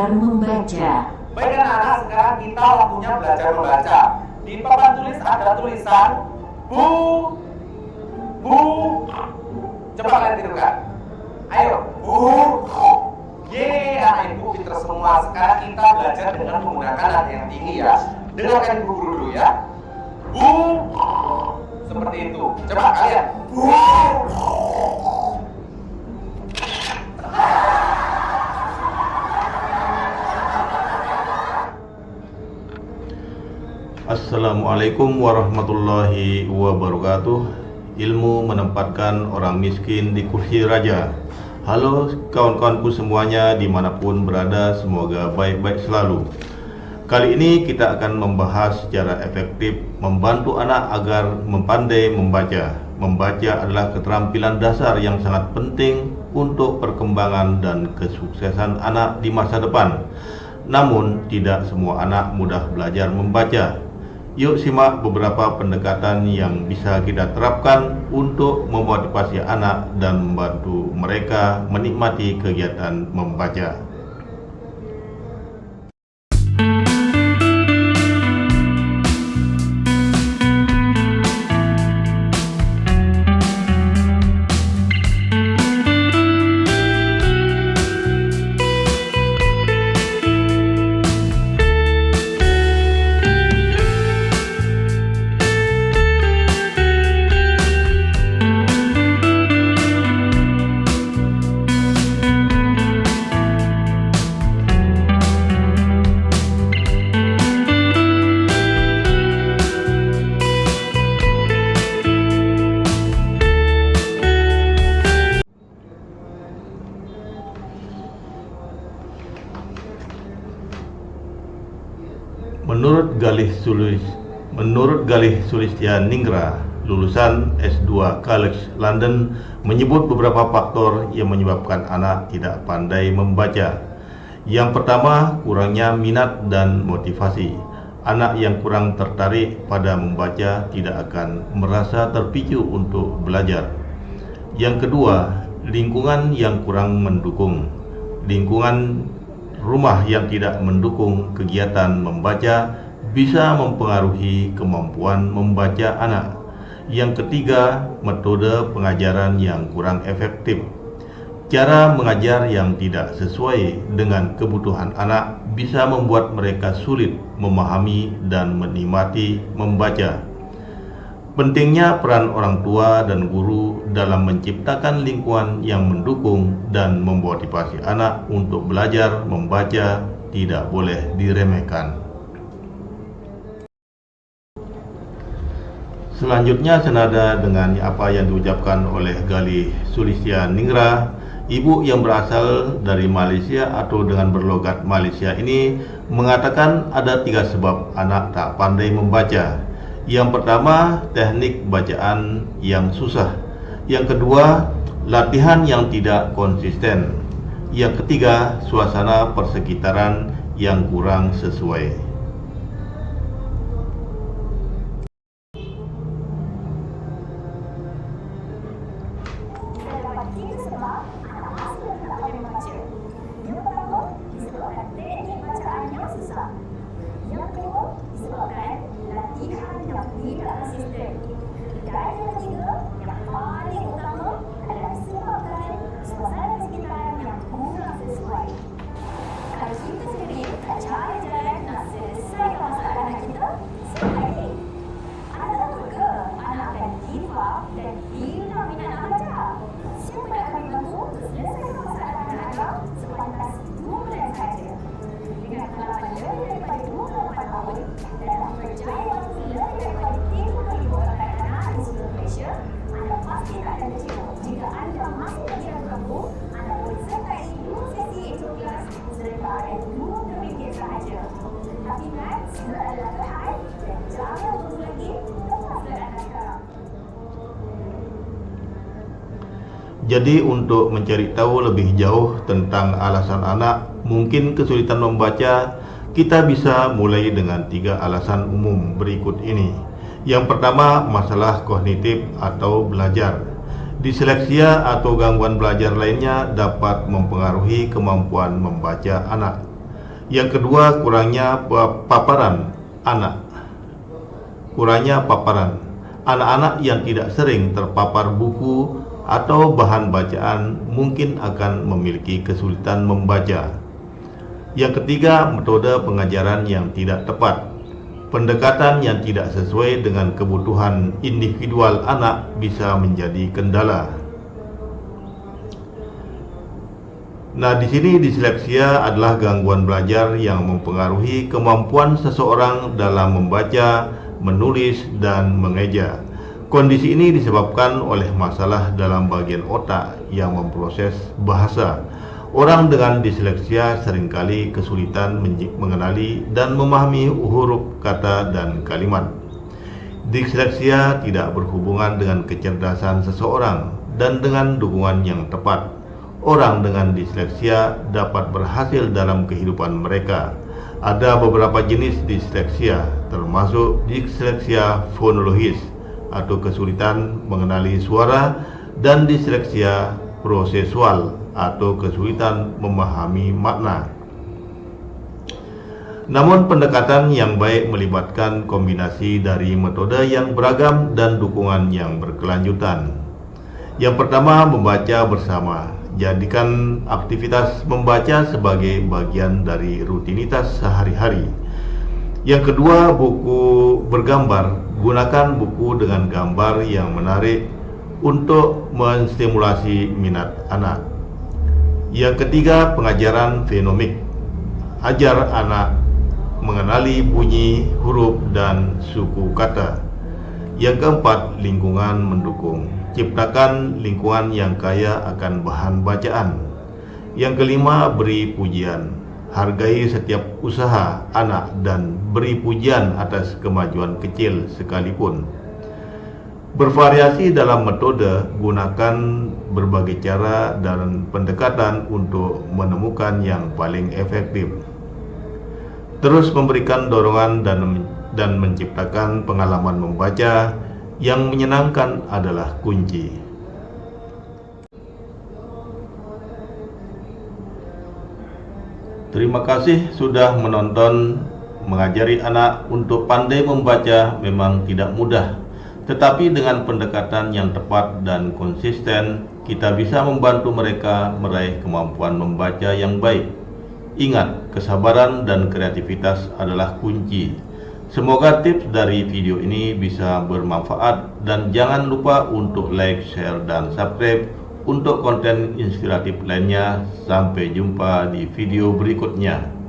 belajar membaca. Baik anak-anak, sekarang kita waktunya belajar membaca. Di papan tulis ada tulisan bu, bu. Coba kalian tirukan. Ayo, bu. Ye, anak ibu pinter semua. Sekarang kita belajar dengan menggunakan nada yang tinggi ya. Dengarkan ibu guru dulu ya. Bu. Seperti itu. Coba kalian. Bu. Assalamualaikum warahmatullahi wabarakatuh. Ilmu menempatkan orang miskin di kursi raja. Halo kawan-kawanku semuanya dimanapun berada, semoga baik-baik selalu. Kali ini kita akan membahas secara efektif membantu anak agar mempandai membaca. Membaca adalah keterampilan dasar yang sangat penting untuk perkembangan dan kesuksesan anak di masa depan. Namun tidak semua anak mudah belajar membaca. Yuk simak beberapa pendekatan yang bisa kita terapkan untuk memotivasi anak dan membantu mereka menikmati kegiatan membaca. Menurut Galih Sulistyaningrat, lulusan S2 College London, menyebut beberapa faktor yang menyebabkan anak tidak pandai membaca. Yang pertama, kurangnya minat dan motivasi. Anak yang kurang tertarik pada membaca tidak akan merasa terpicu untuk belajar. Yang kedua, lingkungan yang kurang mendukung. Lingkungan rumah yang tidak mendukung kegiatan membaca bisa mempengaruhi kemampuan membaca anak. Yang ketiga, metode pengajaran yang kurang efektif. Cara mengajar yang tidak sesuai dengan kebutuhan anak bisa membuat mereka sulit memahami dan menikmati membaca. Pentingnya peran orang tua dan guru dalam menciptakan lingkungan yang mendukung dan memotivasi anak untuk belajar membaca tidak boleh diremehkan. Selanjutnya, senada dengan apa yang diucapkan oleh Galih Sulistyaningrat, ibu yang berasal dari Malaysia atau dengan berlogat Malaysia ini mengatakan ada 3 sebab anak tak pandai membaca. Yang pertama, teknik bacaan yang susah. Yang kedua, latihan yang tidak konsisten. Yang ketiga, suasana persekitaran yang kurang sesuai. Jadi untuk mencari tahu lebih jauh tentang alasan anak mungkin kesulitan membaca, kita bisa mulai dengan 3 alasan umum berikut ini. Yang pertama, masalah kognitif atau belajar. Disleksia atau gangguan belajar lainnya dapat mempengaruhi kemampuan membaca anak. Yang kedua, kurangnya paparan anak. Kurangnya paparan. Anak-anak yang tidak sering terpapar buku atau bahan bacaan mungkin akan memiliki kesulitan membaca. Yang ketiga, metode pengajaran yang tidak tepat. Pendekatan yang tidak sesuai dengan kebutuhan individual anak bisa menjadi kendala. Nah, di sini disleksia adalah gangguan belajar yang mempengaruhi kemampuan seseorang dalam membaca, menulis, dan mengeja. Kondisi ini disebabkan oleh masalah dalam bagian otak yang memproses bahasa. Orang dengan disleksia seringkali kesulitan mengenali dan memahami huruf, kata, dan kalimat. Disleksia tidak berhubungan dengan kecerdasan seseorang dan dengan dukungan yang tepat. Orang dengan disleksia dapat berhasil dalam kehidupan mereka. Ada beberapa jenis disleksia, termasuk disleksia fonologis atau kesulitan mengenali suara, dan disleksia prosesual atau kesulitan memahami makna. Namun pendekatan yang baik melibatkan kombinasi dari metode yang beragam dan dukungan yang berkelanjutan. Yang pertama, membaca bersama. Jadikan aktivitas membaca sebagai bagian dari rutinitas sehari-hari. Yang kedua, buku bergambar. Gunakan buku dengan gambar yang menarik untuk menstimulasi minat anak. Yang ketiga, pengajaran fenomik. Ajar anak mengenali bunyi, huruf, dan suku kata. Yang keempat, lingkungan mendukung. Ciptakan lingkungan yang kaya akan bahan bacaan. Yang kelima, beri pujian. Hargai setiap usaha anak dan beri pujian atas kemajuan kecil sekalipun. Bervariasi dalam metode, gunakan berbagai cara dan pendekatan untuk menemukan yang paling efektif. Terus memberikan dorongan dan menciptakan pengalaman membaca yang menyenangkan adalah kunci. Terima kasih sudah menonton. Mengajari anak untuk pandai membaca memang tidak mudah, tetapi dengan pendekatan yang tepat dan konsisten, kita bisa membantu mereka meraih kemampuan membaca yang baik. Ingat, kesabaran dan kreativitas adalah kunci. Semoga tips dari video ini bisa bermanfaat, dan jangan lupa untuk like, share, dan subscribe untuk konten inspiratif lainnya. Sampai jumpa di video berikutnya.